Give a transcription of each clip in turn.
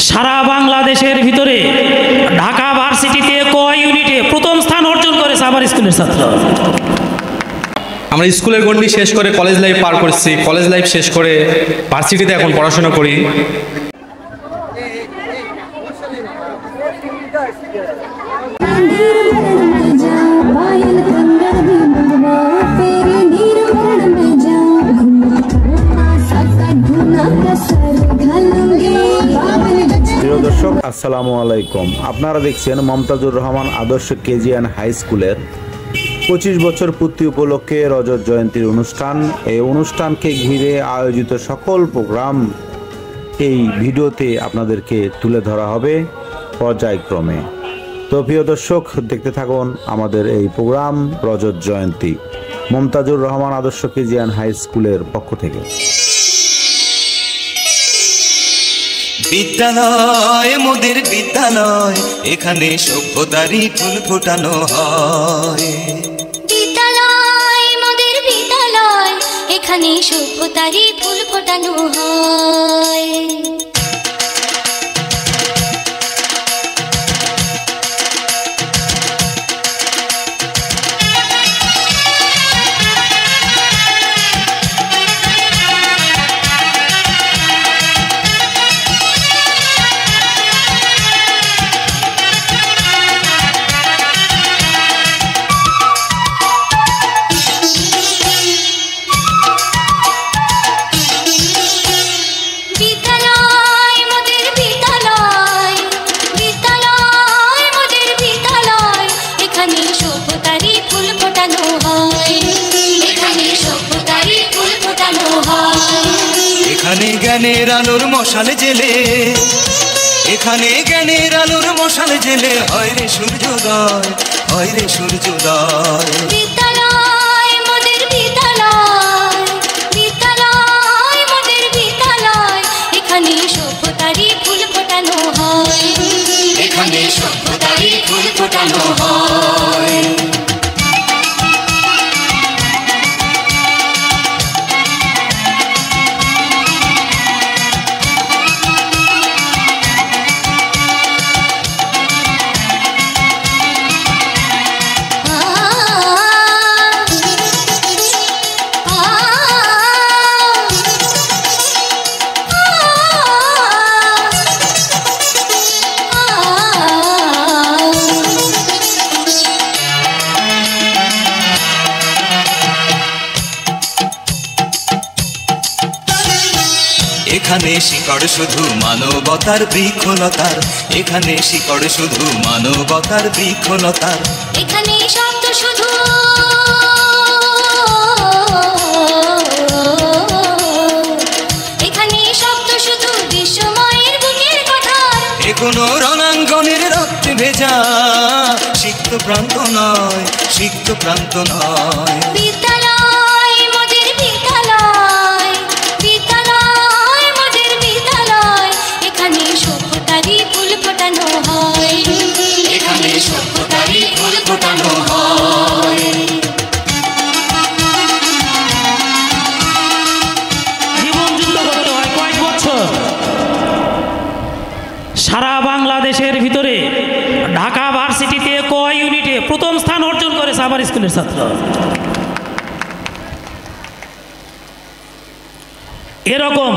সারা বাংলাদেশের ভিতরে ঢাকা ভার্সিটিতে কয় ইউনিটে প্রথম স্থান অর্জন করেছে আমার স্কুলের ছাত্র। আমরা স্কুলের গণ্ডি শেষ করে কলেজ লাইফ পার করছি, কলেজ লাইফ শেষ করে ভার্সিটিতে এখন পড়াশোনা করি। প্রিয় দর্শক, আসসালামু আলাইকুম। আপনারা দেখছেন মমতাজুর রহমান আদর্শ কেজি অ্যান্ড হাই স্কুলের 25 বছর পূর্তি উপলক্ষে রজত জয়ন্তীর অনুষ্ঠান। এই অনুষ্ঠানকে ঘিরে আয়োজিত সকল প্রোগ্রাম এই ভিডিওতে আপনাদেরকে তুলে ধরা হবে পর্যায়ক্রমে। তো প্রিয় দর্শক, দেখতে থাকুন আমাদের এই প্রোগ্রাম রজত জয়ন্তী মমতাজুর রহমান আদর্শ কেজি অ্যান্ড হাই স্কুলের পক্ষ থেকে। বিদ্যালয় মোদের বিদ্যালয়, এখানে সভ্যতারই ফুল ফোটানো হয়। বিদ্যালয় মোদের বিদ্যালয়, এখানে সভ্যতারই ফুল ফোটানো হয়। এখানে জ্ঞানের আলোর মশাল জেলে, এখানে জ্ঞানের আলোর মশাল জেলে হয় রে সূর্যোদয়, হয় রে সূর্যোদয়। বিদ্যালয় মোদের বিদ্যালয়, বিদ্যালয় মোদের বিদ্যালয়, এখানে সভ্যতারই ফুল ফোটানো হয়। এখানে সভ্যতারই ফুল ফোটানো হয়। এখানে শিকড় শুধু মানবতার বৃক্ষলতার, এখানে শিকড় শুধু মানবতার বৃক্ষলতার। এখানে শব্দ শুধু, এখানে শব্দ শুধু বিশ্বময়ের বুকের কথা। এ কোনো রণাঙ্গনের রক্তে ভেজা সিক্ত প্রান্ত নয়, সিক্ত প্রান্ত নয়। বিদ্যালয় মোদের বিদ্যালয়, বিদ্যালয় মোদের বিদ্যালয়, এখানে সভ্যতারই ফুল ফোটানো হয়। এখানে সভ্যতারই ফুল ফোটানো হয়। জীবন যুদ্ধ করতে হয় কয়েক বছর। সারা বাংলাদেশের ভিতরে ঢাকা ভার্সিটিতে কয় ইউনিটে প্রথম স্থান অর্জন করেছে আমার স্কুলের ছাত্র। এরকম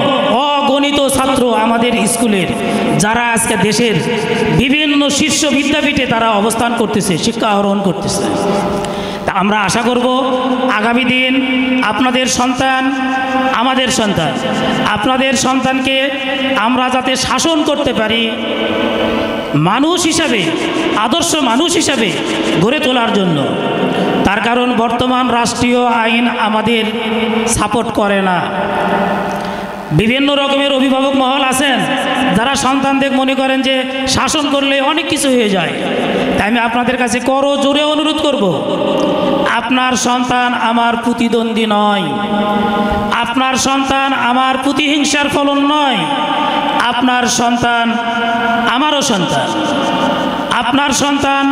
অগণিত ছাত্র আমাদের স্কুলের, যারা আজকে দেশের বিভিন্ন শীর্ষ বিদ্যাপীঠে তারা অবস্থান করতেছে, শিক্ষা আহরণ করতেছে। তা আমরা আশা করব আগামী দিন আপনাদের সন্তান, আমাদের সন্তান, আপনাদের সন্তানকে আমরা যাতে শাসন করতে পারি, মানুষ হিসাবে, আদর্শ মানুষ হিসাবে গড়ে তোলার জন্য। তার কারণ বর্তমান রাষ্ট্রীয় আইন আমাদের সাপোর্ট করে না। বিভিন্ন রকমের অভিভাবক মহল আছেন যারা সন্তানদের মনে করেন যে শাসন করলে অনেক কিছু হয়ে যায়। তাই আমি আপনাদের কাছে করো জোরে অনুরোধ করব, আপনার সন্তান আমার প্রতিদ্বন্দ্বী নয়, আপনার সন্তান আমার প্রতিহিংসার ফলন নয়, আপনার সন্তান আমারও সন্তান। আপনার সন্তান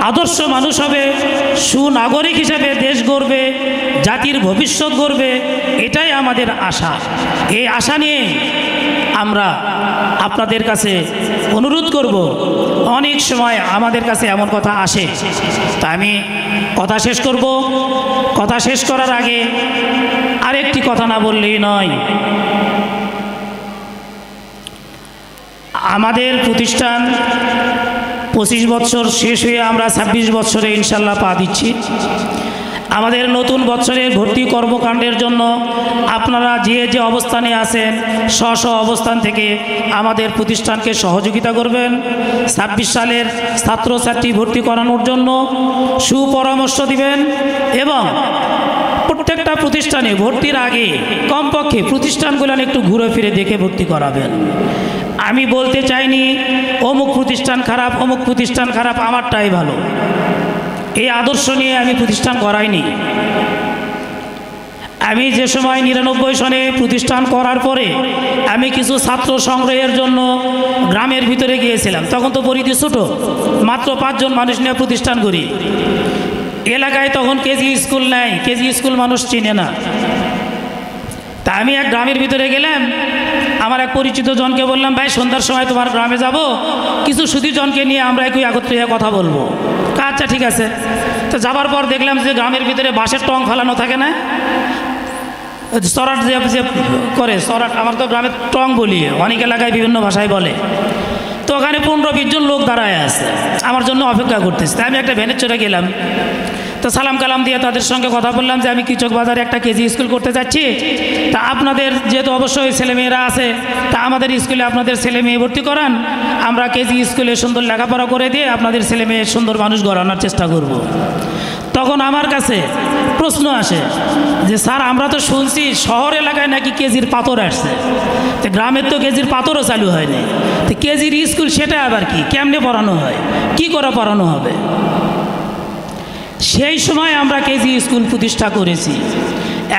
আদর্শ মানুষ হবে, সুনাগরিক হিসেবে দেশ গড়বে, জাতির ভবিষ্যৎ গড়বে, এটাই আমাদের আশা। এই আশা নিয়ে আমরা আপনাদের কাছে অনুরোধ করব। অনেক সময় আমাদের কাছে এমন কথা আসে, তা আমি কথা শেষ করব। কথা শেষ করার আগে আরেকটি কথা না বললেই নয়। আমাদের প্রতিষ্ঠান 25 বছর শেষ হয়ে আমরা 26 বছরে ইনশাল্লাহ পা দিচ্ছি। আমাদের নতুন বছরের ভর্তি কর্মকাণ্ডের জন্য আপনারা যে যে অবস্থানে আছেন, স্ব অবস্থান থেকে আমাদের প্রতিষ্ঠানকে সহযোগিতা করবেন। 26 সালের ছাত্রছাত্রী ভর্তি করানোর জন্য সুপরামর্শ দিবেন এবং প্রত্যেকটা প্রতিষ্ঠানে ভর্তির আগে কমপক্ষে প্রতিষ্ঠানগুলো একটু ঘুরে ফিরে দেখে ভর্তি করাবেন। আমি বলতে চাইনি অমুক প্রতিষ্ঠান খারাপ, অমুক প্রতিষ্ঠান খারাপ, আমারটাই ভালো, এই আদর্শ নিয়ে আমি প্রতিষ্ঠান করাইনি। আমি যে সময় 99 সনে প্রতিষ্ঠান করার পরে আমি কিছু ছাত্র সংগ্রহের জন্য গ্রামের ভিতরে গিয়েছিলাম। তখন তো পরিধি ছোটো, মাত্র 5 জন মানুষ নিয়ে প্রতিষ্ঠান করি। এলাকায় তখন কেজি স্কুল নাই, কেজি স্কুল মানুষ চিনে না। তা আমি এক গ্রামের ভিতরে গেলাম, আমার এক পরিচিত জনকে বললাম, ভাই সন্ধ্যার সময় তোমার গ্রামে যাব, কিছু সুধী জনকে নিয়ে আমরা একই একত্রে কথা বলবো। আচ্ছা ঠিক আছে। তো যাবার পর দেখলাম যে গ্রামের ভিতরে বাঁশের টং ফেলানো থাকে না, সরাট যে করে সরাট, আমার তো গ্রামের টং বলি, অনেক এলাকায় বিভিন্ন ভাষায় বলে। তো ওখানে 15-20 জন লোক দাঁড়ায় আছে, আমার জন্য অপেক্ষা করতেছে। তাই আমি একটা ভ্যানের চড়ে গেলাম। তো সালাম কালাম দিয়ে তাদের সঙ্গে কথা বললাম যে আমি কিচক বাজারে একটা কেজি স্কুল করতে যাচ্ছি, তা আপনাদের যেহেতু অবশ্যই ছেলেমেয়েরা আছে, তা আমাদের স্কুলে আপনাদের ছেলে মেয়ে ভর্তি করান, আমরা কেজি স্কুলে সুন্দর লেখাপড়া করে দিয়ে আপনাদের ছেলে মেয়ে সুন্দর মানুষ গড়ানোর চেষ্টা করব। তখন আমার কাছে প্রশ্ন আসে যে স্যার আমরা তো শুনছি শহর এলাকায় নাকি কেজির পাথর আসছে, তো গ্রামের তো কেজির পাথরও চালু হয়নি, তো কেজির স্কুল সেটা আবার কি, কেমনে পড়ানো হয়, কি করে পড়ানো হবে? সেই সময় আমরা কেজি স্কুল প্রতিষ্ঠা করেছি।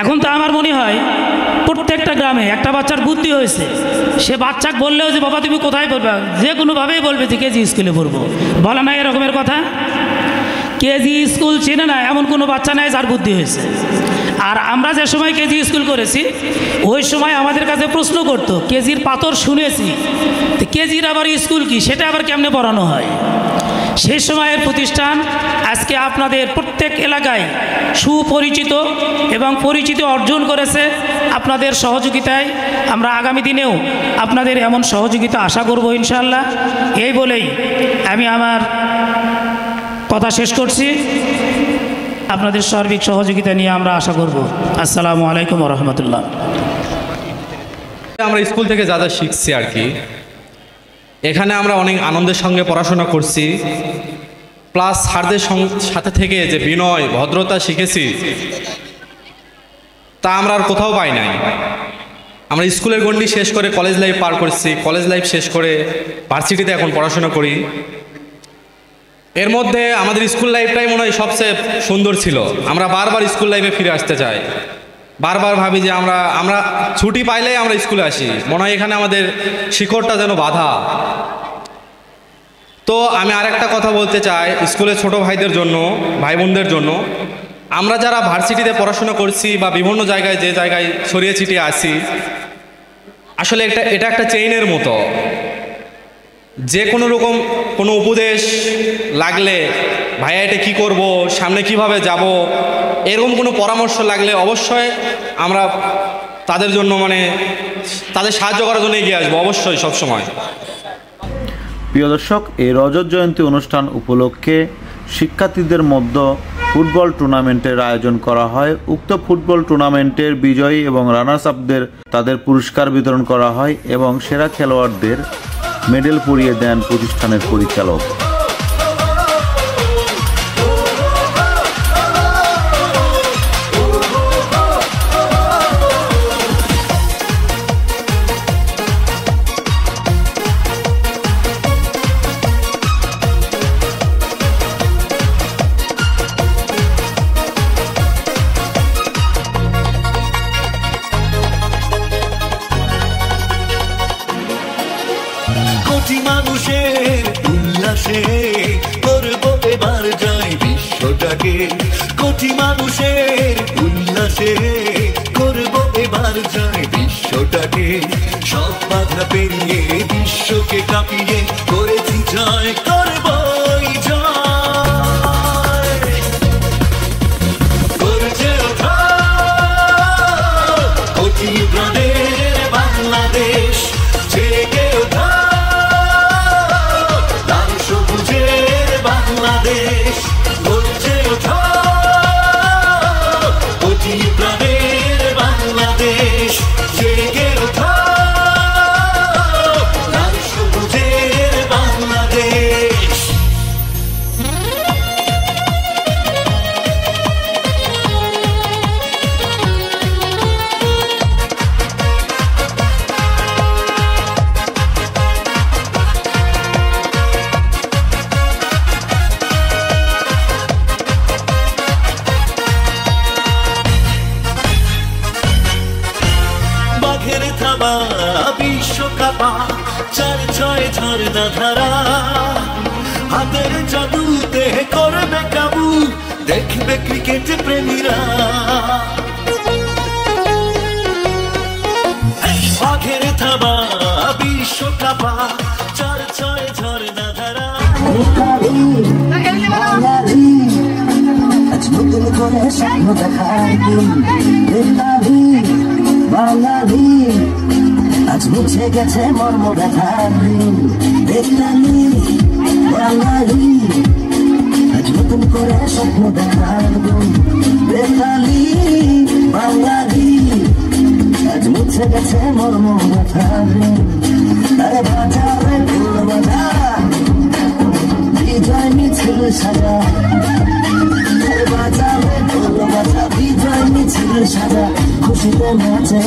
এখন তো আমার মনে হয় প্রত্যেকটা গ্রামে একটা বাচ্চার বুদ্ধি হয়েছে, সে বাচ্চাকে বললেও যে বাবা তুমি কোথায় পড়বে, যে কোনোভাবেই বলবে যে কেজি স্কুলে পড়বো, বলা নাই এরকমের কথা। কেজি স্কুল চেনে না এমন কোনো বাচ্চা নাই যার বুদ্ধি হয়েছে। আর আমরা যে সময় কেজি স্কুল করেছি ওই সময় আমাদের কাছে প্রশ্ন করতো, কেজির পাথর শুনেছি, তো কেজির আবার স্কুল কি, সেটা আবার কেমনে পড়ানো হয়? সেই সময়ের প্রতিষ্ঠান আজকে আপনাদের প্রত্যেক এলাকায় সুপরিচিত এবং পরিচিতি অর্জন করেছে। আপনাদের সহযোগিতায় আমরা আগামী দিনেও আপনাদের এমন সহযোগিতা আশা করব ইনশাআল্লাহ। এই বলেই আমি আমার কথা শেষ করছি। আপনাদের সার্বিক সহযোগিতা নিয়ে আমরা আশা করব। আসসালামু আলাইকুম ওয়া রাহমাতুল্লাহ। আমরা স্কুল থেকে যা যা শিখছি আর কি, এখানে আমরা অনেক আনন্দের সঙ্গে পড়াশোনা করছি, প্লাস স্যারদের সাথে থেকে যে বিনয় ভদ্রতা শিখেছি তা আমরা আর কোথাও পাই নাই। আমরা স্কুলের গণ্ডি শেষ করে কলেজ লাইফ পার করছি, কলেজ লাইফ শেষ করে ভার্সিটিতে এখন পড়াশোনা করি। এর মধ্যে আমাদের স্কুল লাইফটাই মনে হয় সবচেয়ে সুন্দর ছিল। আমরা বারবার স্কুল লাইফে ফিরে আসতে চাই, বারবার ভাবি যে আমরা ছুটি পাইলেই আমরা স্কুলে আসি, মনে হয় এখানে আমাদের শিকড়টা যেন বাঁধা। তো আমি আরেকটা কথা বলতে চাই স্কুলের ছোট ভাইদের জন্য, ভাই বোনদের জন্য, আমরা যারা ভার্সিটিতে পড়াশোনা করছি বা বিভিন্ন জায়গায় যে জায়গায় ছড়িয়ে ছিটিয়ে আসি, আসলে এটা একটা চেইনের মতো। যে কোনো রকম কোনো উপদেশ লাগলে, ভাইয়া এটা কী করব, সামনে কিভাবে যাব, এরকম কোনো পরামর্শ লাগলে অবশ্যই আমরা তাদের জন্য তাদের সাহায্য করার জন্য এগিয়ে আসবো অবশ্যই সবসময়। প্রিয় দর্শক, এই রজত জয়ন্তী অনুষ্ঠান উপলক্ষে শিক্ষার্থীদের মধ্যে ফুটবল টুর্নামেন্টের আয়োজন করা হয়। উক্ত ফুটবল টুর্নামেন্টের বিজয়ী এবং রানার্স আপদের তাদের পুরস্কার বিতরণ করা হয় এবং সেরা খেলোয়াড়দের মেডেল পরিয়ে দেন প্রতিষ্ঠানের পরিচালক। কোটি মানুষের উল্লাসে করব এবার যাই বিশ্বটাকে কোটি মানুষের উল্লাসে করব এবার যাই বিশ্বটাকে সব বাধা পেরিয়ে বিশ্বকে কাঁপিয়ে করেছি জয় করবই জয় করছে ওঠা কোটি প্রাণের বাংলাদেশ জেগে ওঠা লাল সবুজের বাংলাদেশ করছে ওঠা কোটি প্রাণের বাংলাদেশ জেগে ওঠা লাল সবুজের বাংলাদেশ বাঘের থাবা বিশ্বকাপা চার ছয় ঝর্ণা ধারা হাতের জাদুতে করবে কাবু দেখবে ক্রিকেট প্রেমীরা বাঘের থাবা বিশ্বকাপা চার ছয় ঝর্ণা ধারা নতুন করে স্বপ্ন দেখার দিন বেতাবি বাঙালি আজ মুছে গেছে মর্ম ব্যথার দিন বেতালি বাঙালি আজ নতুন করে স্বপ্ন দেখার দিন বেতালি বাঙালি আজ মুছে গেছে মর্ম ব্যথার দিন আরে বাজারে ঢোল বাজা বিজয় মিছিল সাজা বাজাবে ঢোল বাজা বিজয় মিছিল সাজা খুশিতে নাচে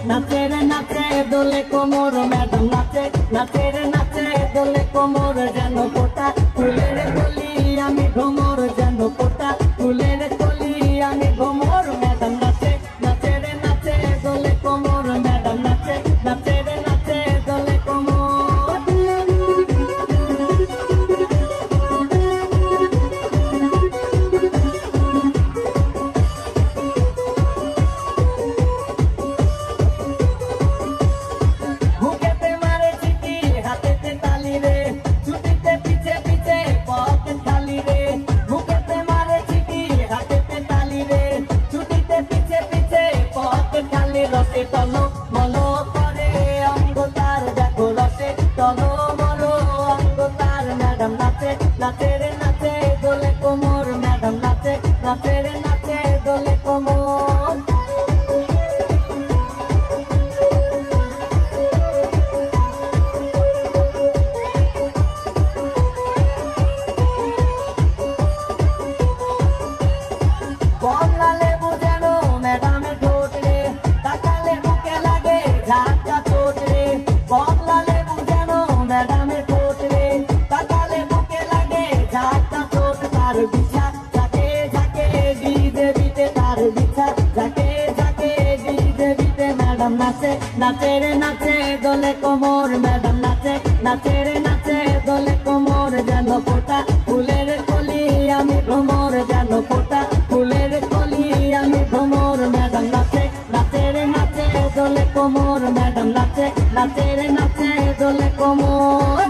নাচে রে নাচে দোলে কোমর ম্যাডাম নাচে নাচে রে নাচে দোলে কোমর যেন পোটা ফুলের কলি আমি ভ্রমর যেন পোটা ফুলের কলি আমি ভ্রমর ম্যাডাম নাচে নাচে রে নাচে দোলে কোমর ম্যাডাম নাচে নাচে রে নাচে দোলে কোমর বুকেতে মারে চিঠি হাতেতে তালি রে ছুটিতে পিছে পিছে পকেট খালি রে বুকেতে মারে চিঠি হাতেতে তালি রে ছুটিতে পিছে পিছে পকেট খালি রসে টলো মলো করে অঙ্গ তার দেখো রসে টলো মলো অঙ্গ তার ম্যাডাম নাচে নাচে রে নাচে দোলে কোমর ম্যাডাম নাচে নাচে রে নাচে দোলে কোমর কমলা লেবু যেন ম্যাডামের ঠোঁট রে তাকালে বুকে লাগে ঝাঁকা চোট রে কমলা লেবু যেন ম্যাডামের ঠোঁট রে তাকালে বুকে লাগে ঝাঁকা চোট তার বিছা ঝাঁকে ঝাঁকে ডিজে বিতে তার বিছা ঝাঁকে ঝাঁকে ডিজে বিতে ম্যাডাম নাচে নাচে রে নাচে দোলে কোমর ম্যাডাম নাচে নাচে রে নাচে দোলে কোমর যেন ফোটা ফুলের কলি আমি ভ্রমর যেন ফোটা ফুলের কলি আমি ভ্রমর ম্যাডাম নাচে নাচে রে নাচে দোলে কোমর ম্যাডাম নাচে নাচে রে নাচে দোলে কোমর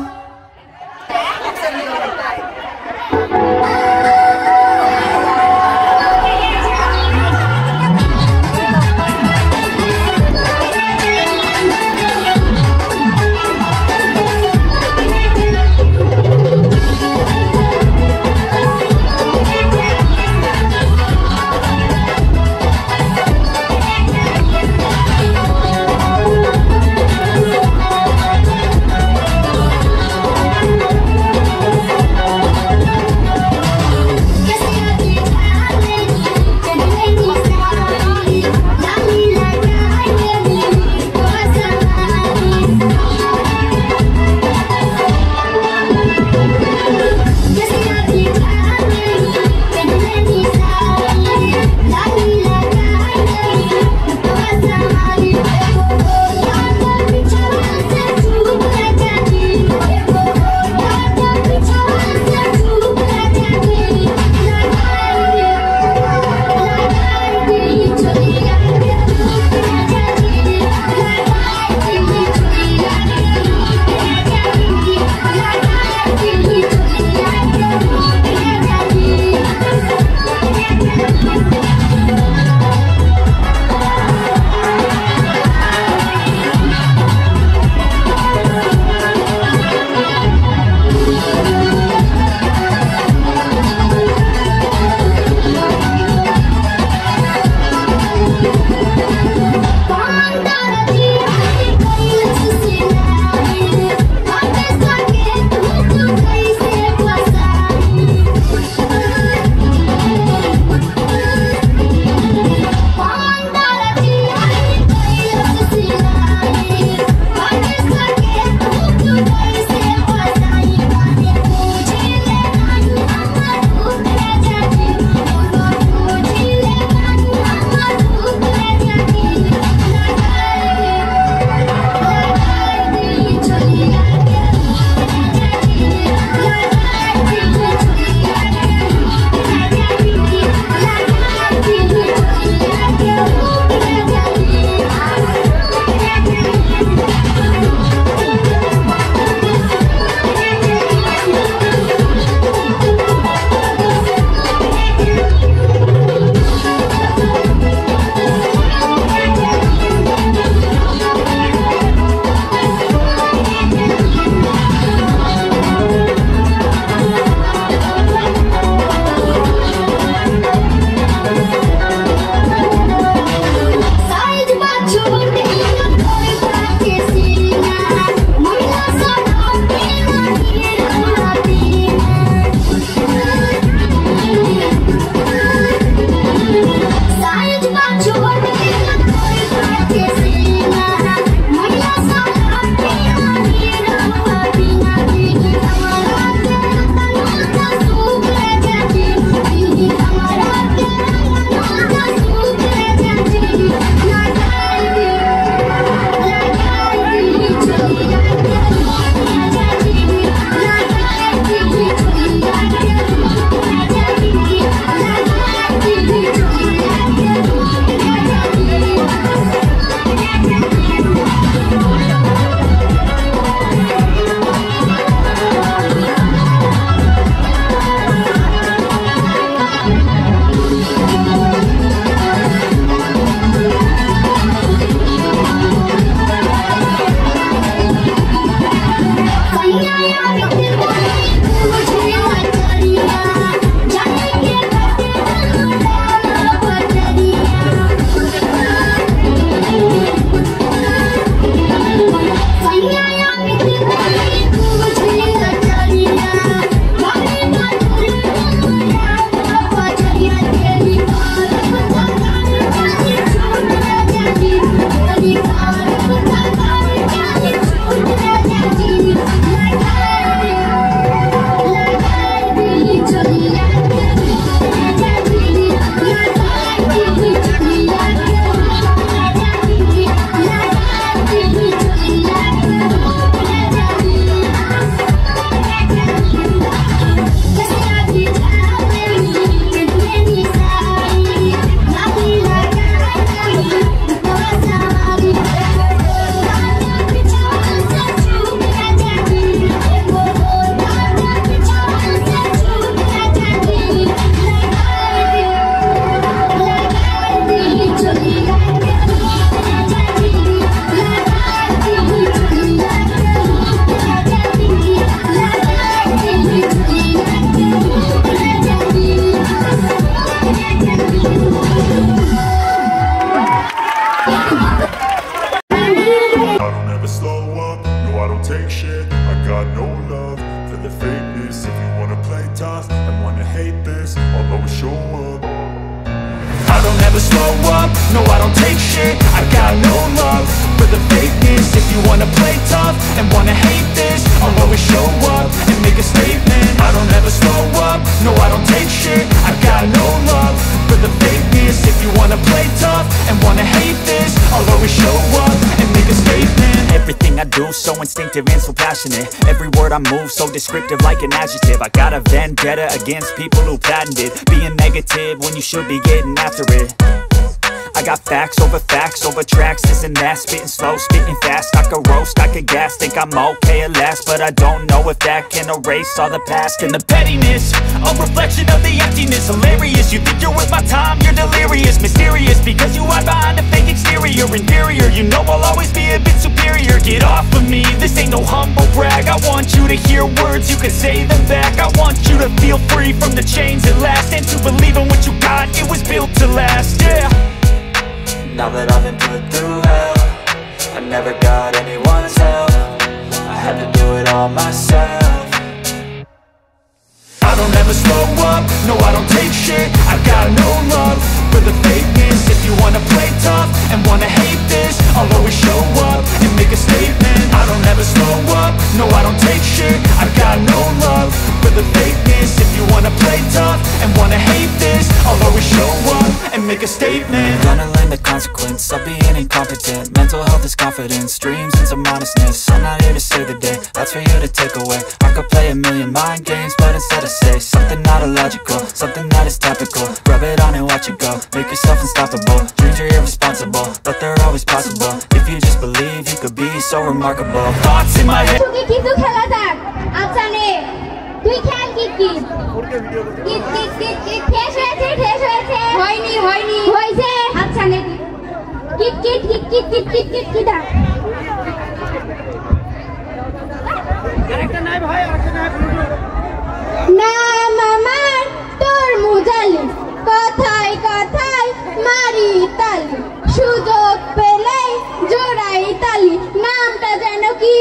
don't ever slow up, no I don't take shit. I got no love for the fakeness. If you wanna play tough and wanna hate this, I'll always show up. I don't ever slow up, no I don't take shit. I got no love for the fakeness. If you wanna play tough and wanna hate this, I'll always show up and make a statement. I don't ever slow up, no I don't take shit. I got no love for the fakeness. If you wanna play tough and wanna hate this, I'll always show up and make a statement. Everything I do so instinctive and so passionate. Every word I move so descriptive like an adjective. I got a vendetta against people who patented being negative when you should be getting after it. I got facts over tracks, this and that. Spitting slow, spitting fast. I could roast, I could gas. Think I'm okay at last, but I don't know if that can erase all the past. And the pettiness, a reflection of the emptiness. Hilarious, you think you're worth my time, you're delirious. Mysterious, because you hide behind a fake exterior. Inferior, you know I'll always be a bit superior. Get off of me, this ain't no humble brag. I want you to hear words, you can say them back. I want you to feel free from the chains at last, and to believe in what you got, it was built to last, yeah. Now that I've been put through hell, I never got anyone's help. I had to do it all myself. I don't ever slow up, no I don't take shit. I got no love for the fakeness. If you wanna play tough and wanna hate this, I'll always show up and make a statement. I don't ever slow up, no I don't take shit. I got no love for the fakeness. If you wanna play tough and wanna hate this, I'll always show up and make a statement. Gonna learn the consequence of being incompetent. Mental health is confidence, dreams and some honestness. I'm not here to save the day, that's for you to take away. I could play a million mind games, but instead I say something not illogical, something that is topical. Rub it on and watch it go, make yourself unstoppable. Dreams are irresponsible, but they're always possible. If you just believe, you could be so remarkable. Thoughts in my head. তোকে কিছু খেলা থাক আচ্ছা নে তুই খেল kit kit kit kit kit kit শেষ হয়েছে হয়নি হয়েছে আচ্ছা নে kit kit kit kit kit kit kit kit আরেকটা নাই ভাই আরেকটা নাই নাম আমার তোর মুজালি কথায় কথায় মারি তালি সুযোগ পেলেই জোড়াই তালি নামটা যেন কি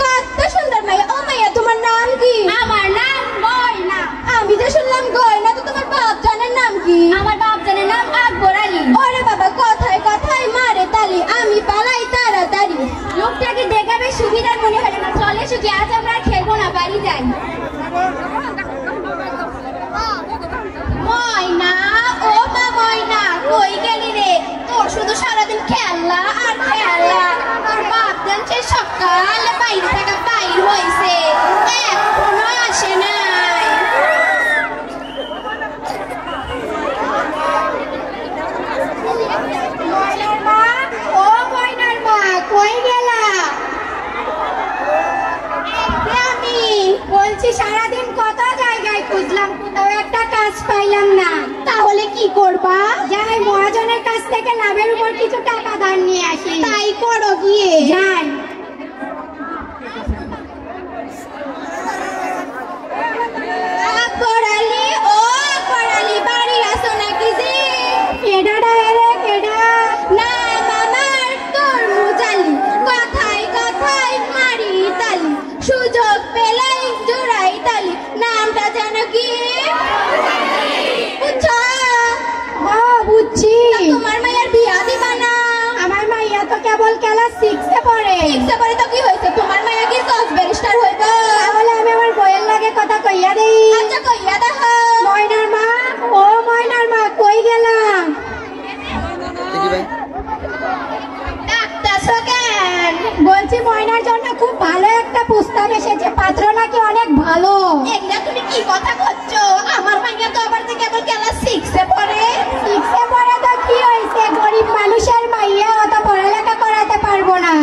কত সুন্দর মাইয়া ও মাইয়া তোমার নাম কি আমার নাম গয়না আমি যে শুনলাম গয়না তো তোমার বাপ জানের নাম কি আমার বাপ জানের নাম আকবর আলী ওরে বাবা কথায় কথায় মারে তালি আমি পালাই তাড়াতাড়ি লোকটাকে দেখাবে সুবিধার মনে হলো না চলে সুখী আজ আমরা খেলবো না বাড়ি যাই ময়না ও মা ময়না কই গেলি রে তোর শুধু সারাদিন খেলা আর খেলা তোর বাপ জানছে সকাল বাইরে থাকা বাইর হইছে এখনো আসে নাই ময়নার মা ও ময়নার মা কই গেলা আমি বলছি সারাদিন কত জায়গায় খুঁজলাম কোথাও একটা কাজ পাইলাম না তাহলে কি করবা যাই মহাজনের কাছ থেকে লাভের উপর কিছু টাকা ধার নিয়ে আসি তাই করো গিয়ে যাই আকবর আলী ও আকবর আলী বাড়ি আসো নাকি যে কেডাডা রে কেডা নাম আমার তোর মুজালি কথায় কথায় মারি তালি সুযোগ পেলাই জোড়াই তালি নামটা যেন কি বুঝছি তোমার মায়ের বিয়া দিবা না আমার মাইয়া তো কেবল ক্লাস 6 এ পড়ে তো কি হয়েছে তোমার মাইয়া কি জজ ব্যারিস্টার হইব তাহলে আমি আমার বইয়ের লাগে কথা কইয়া দেই আচ্ছা কইয়া দাও ময়নার মা ও ময়নার মা কই গেলাম ডাক্তার কেন বলছি ময়নার জন্য খুব ভালো একটা প্রস্তাব এসেছে পাত্র নাকি অনেক ভালো এগুলা তুমি কি কথা করছো আমার মাইয়া তো আবার থেকে কেবল ক্লাস 6 এ পড়ে 6 এ পড়ে তো কি হইছে গরিব মানুষের মাইয়া অত পড়ালেখা করাতে পারবো না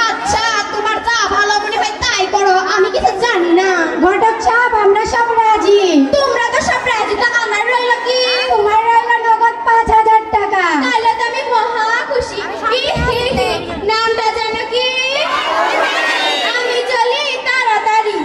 আচ্ছা তোমার যা ভালো মনে হয় তাই করো আমি কিছু জানি না ঘটক সাহেব আমরা সব রাজি তোমরা তো সব রাজি তা আমার রইল কি তোমার রইল নগদ 5000 টাকা তাহলে তো আমি মহা খুশি নামটা জানো কি আমি চলি তাড়াতাড়ি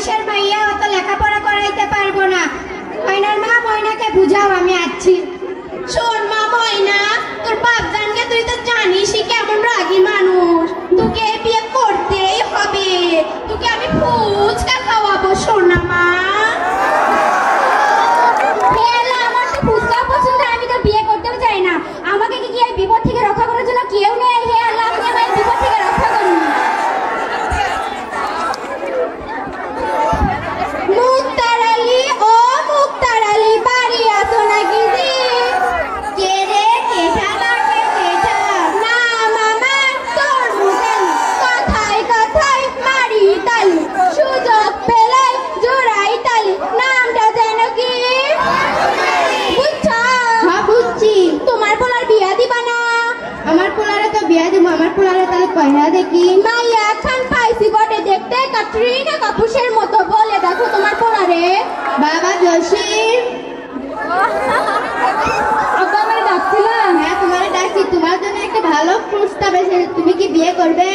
মানুষের মাইয়া অত লেখাপড়া করাইতে পারবো না। ময়নার মা, ময়নাকে বুঝাও, আমি আসছি। শোন মা ময়না, তোর বাপ জানকে তুই তো জানিসই কেমন রাগী মানুষ। তোকে বিয়ে করতেই হবে, তোকে আমি ফুচকা খাওয়াবো সোনা মা। আমার তো ফুচকা পছন্দ, আমি তো বিয়ে করতেও চাই না। আমাকে কি এই বিপদ থেকে রক্ষা করার জন্য কেউ নেই? হে আল্লাহ, আপনি আমার বিপদ থেকে রক্ষা করুন। মুক্তার আলী, ও মুক্তার আলী, বাড়ি আসো নাকি দি? কে রে কেঠা লাগে কেঠা? না মামা, তোর মুখেন কথায় কথায় মারি তালি, সুযোগ পেলে জোড়াই তালি। নামটা যেন কি? বুঝছো? হ্যাঁ বুঝছি। তোমার পোলার বিয়া দিবা না? আমার পোলারে তো বিয়া দিব। আমার পোলারে তাহলে কয়না দেখি। মাইয়া খান পাইছি বটে, দেখতে ক্যাটরিনা কাপুরের মতো। বলে দেখো তোমার পোলারে। বাবা জসিম, আব্বা আমারে ডাকছিলাম। হ্যাঁ তোমারে ডাকছি, তোমার জন্য একটা ভালো প্রস্তাব এসেছে। তুমি কি বিয়ে করবে?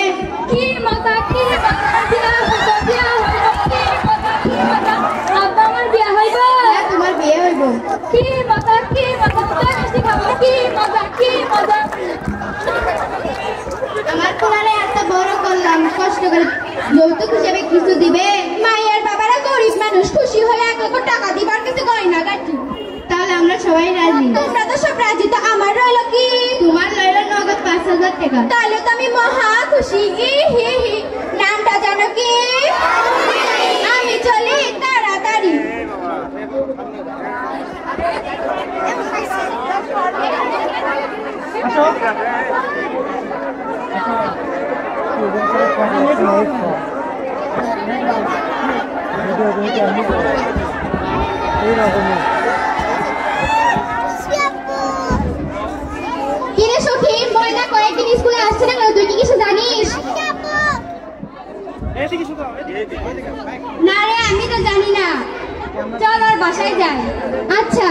কি মজা, কি মজা, বিয়া হইব, বিয়া হইব, কি মজা, কি মজা। আব্বা আমার বিয়া হইব? হ্যাঁ তোমার বিয়ে হইব। কি মজা, কি মজা, মিষ্টি খাবো, কি মজা, কি মজা। আমার পোলারে এত বড় করলাম, কষ্ট করে যৌতুক হিসেবে কিছু দিবে? মায়ের বাবারা গরিব মানুষ, খুশি হলে 1 লক্ষ টাকা দিবার কিছু গয়না গাটি। তাহলে আমরা সবাই রাজি। তোমরা তো সব রাজি, তো আমার রইল কি? তোমার রইল নগদ 5,000 টাকা। তাহলে তো আমি মহা খুশি। হি হি হি। নামটা জানো কি? আমি চলি তাড়াতাড়ি। কিরে সখী, ময়না কয়েকদিন স্কুলে আসছে না, তুই কি কিছু জানিস? না রে, আমি তো জানি না। চল আর বাসায় যাই। আচ্ছা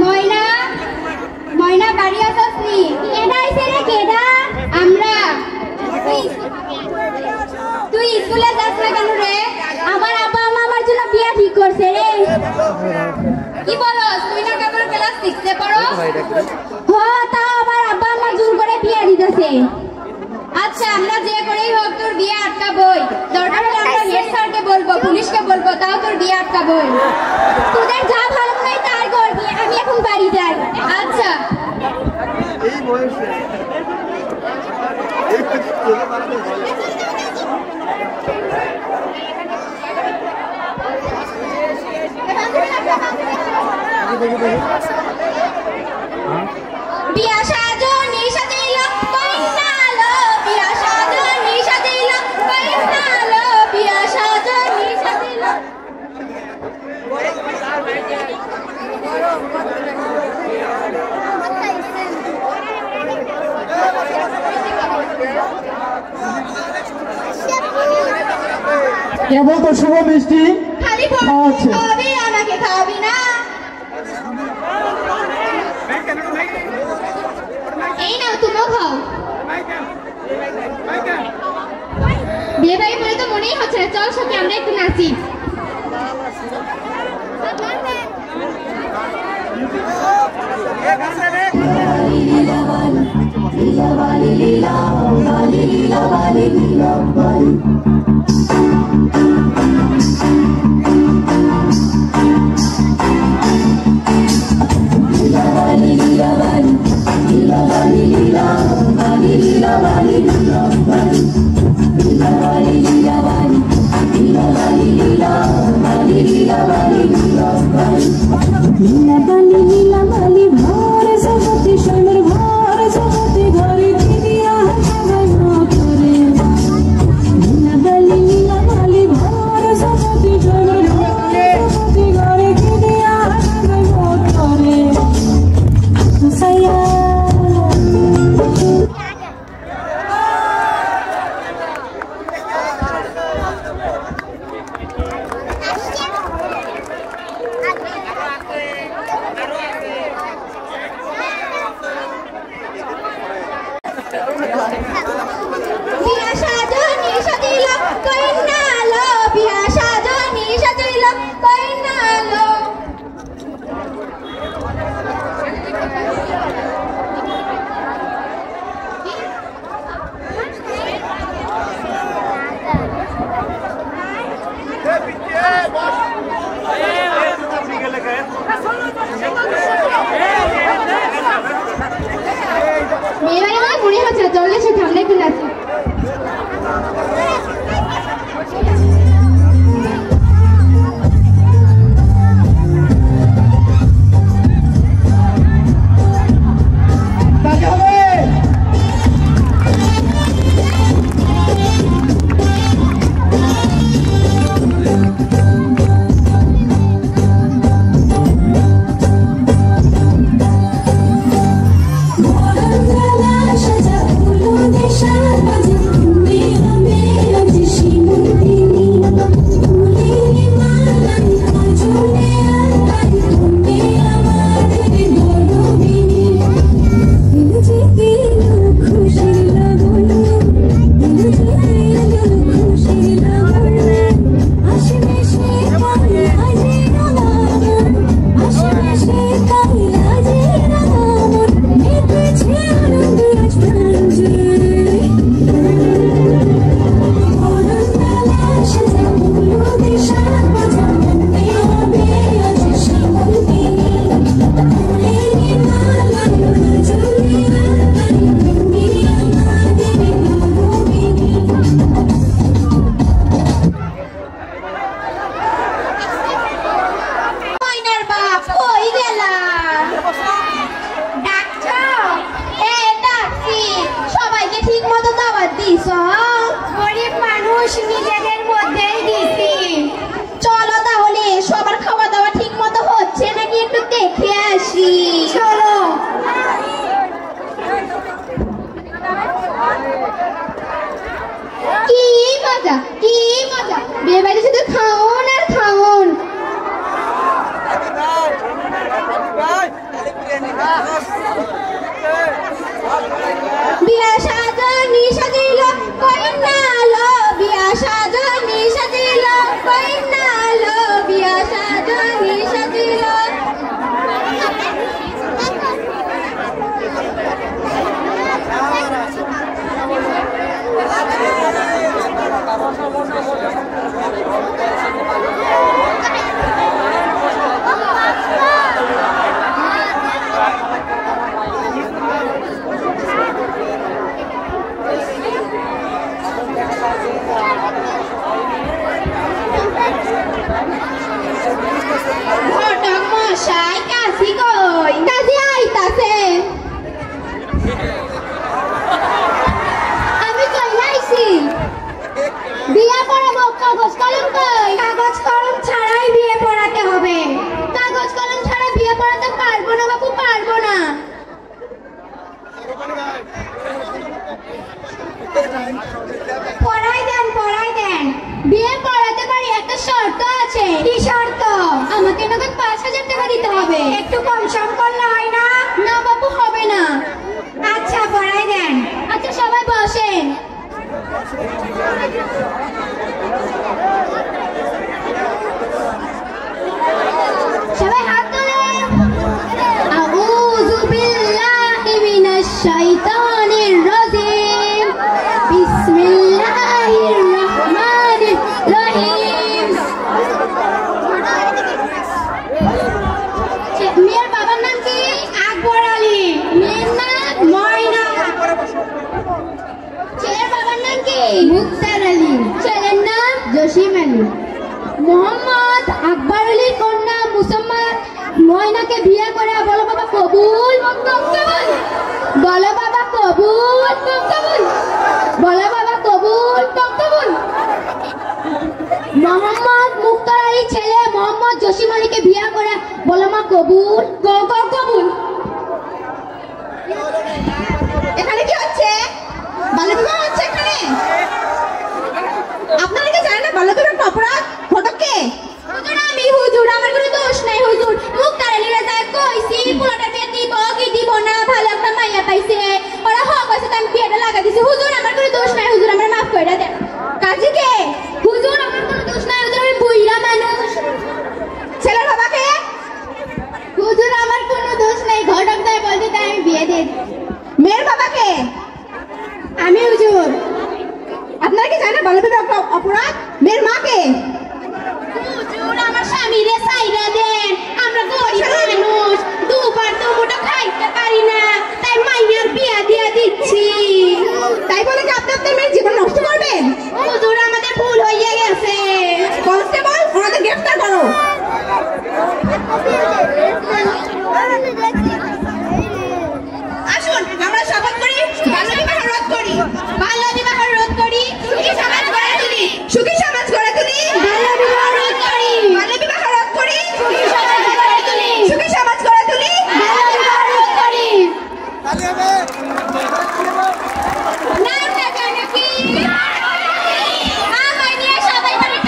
ময়না, ময়না বাড়ি আসনি? কেডা আইছে রে? কেডা? আমরা। তুই স্কুলে যাস না কেন রে? আমার আব্বা আম্মা আমার জন্য বিয়া ঠিক করছে রে। কি বলস? তুই না কেবল ক্লাস 6 এ পড়ো? হ্যাঁ, তাও আমার আব্বা আম্মা জোর করে বিয়া দিতেছে। আচ্ছা, আমরা যে করেই হোক তোর বিয়ে আটকাবই। দরকার হলে আমরা হেড স্যারকে বলবো, পুলিশকে বলবো, তাও তোর বিয়ে আটকাবই। তোদের যা ভালো মনে হয় তাই করবি। আমি এখন বাড়ি যাই। আচ্ছা। এই বয়সে বিয়া সাজনি সাজাইল কইনালো, বিয়া সাজনি সাজাইল কইনালো, বিয়া সাজনি সাজাইল। কেবল তো শুভ মিষ্টি খালি খাওয়াবি, আমাকে খাওয়াবি না? এই নাও, তুমিও খাও। বিয়ে বাড়ি বলে তো মনেই হচ্ছে না। চল সখী, আমরা একটু নাচি। মজা কি মজা, বিয়ে বাড়ি শুধু খাওন আর খাওন। বিয়া সাজনি সাজিল কইনা লো, বিয়া সাজনি সাজিল কইনা লো, বিয়া সাজনি সাজিল। ঘটক মশাই কাশি কই? কাশি আইতাছে। আমি চলে আইছি। বিয়ে পড়াবো, কাগজ কলম কই? কাগজ কলম ছাড়াই বিয়ে পড়াতে হবে। কাগজ কলম ছাড়া বিয়ে পড়াতে পারবো না বাবু, পারবো না। পড়াই দেন, পড়াই দেন। বিয়ে পড়াতে পারি, একটা শর্ত আছে। কি শর্ত? আমাকে নগদ 5,000 টাকা দিতে হবে। একটু কম সম করলে হয় না? না বাবু, হবে না। আচ্ছা পড়াই দেন। আচ্ছা সবাই বসেন। সবাই হাত তোলেন। আউযু বিল্লাহি মিনাশ শাইতানির রাজিম। বিসমিল্লাহির রহমানির রহিম। মেয়ের বাবার নাম কি? আকবর আলী। মেয়ের নাম ময়না। ছেলের বাবার নাম কি? মুক্তার আলী। ছেলের নাম জসিম আলী। মোহাম্মদ আকবর আলীর কন্যা মুসম্মদ ময়নাকে বিয়ে করে বলো বাবা কবুল। বলো বাবা কবুল। বলো বাবা কবুল। মোহাম্মদ মুক্তার আলী ছেলে মোহাম্মদ জসিম আলীকে বিয়ে করে বলো মা কবুল। কবুল। এখানে কি হচ্ছে? বাল্যবিবাহ হচ্ছে এখানে। আপনারা কি জানেন না বাল্যবিবাহ একটা অপরাধ? ঘটককে? হুজুর আমি হুজুর, আমার কোনো দোষ নাই হুজুর। মুক্তার আলী রাজা কইছি পোলাটা বিয়ে দিব কি দিব না, ভালো একটা মাইয়া পাইছে, ওরা হক আছে তাই বিয়েটা লাগা দিছি। হুজুর আমার কোনো দোষ নাই হুজুর, আমার মাফ করে দেন। কাজী কে? হুজুর আমার কোনো দোষ নাই হুজুর, আমি বুইড়া মানুষ। ছেলের বাবাকে? হুজুর আমার কোনো দোষ নাই, ঘটক তাই বলতে তাই আমি বিয়ে দিয়ে দিই। মেয়ের বাবাকে? আমি হুজুর। আপনারা কি জানেন বাল্যবিবাহ একটা অপরাধ? মেয়ের মাকে? হুজুর আমার স্বামীরে সাইরা দেন, আমরা গরিব মানুষ, দুবার দুমুঠো খাইতে পারি না, তাই মাইয়ার বিয়া দিয়া দিচ্ছি। তাই বলে কি আপনি আপনার মেয়ের জীবন নষ্ট করবেন? হুজুর আমাদের ভুল হইয়া গেছে। কনস্টেবল ওনাদের গ্রেফতার করো। আসুন আমরা শপথ করি বাল্যবিবাহ রোধ করি। বাল্যবিবাহ রোধ করি, সুখী সমাজ গড়ে তুলি। সুখী সমাজ গড়ে তুলি। বাল্যবিবাহ রোধ করি। বাল্যবিবাহ রোধ করি, সুখী সমাজ গড়ে তুলি। সুখী সমাজ গড়ে তুলি। বাল্যবিবাহ রোধ করি। নাম লেখা নাকি? আমায় নিয়ে সবাই বাড়ি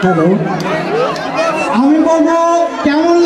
হ্যালো, আমি বলবো কেমন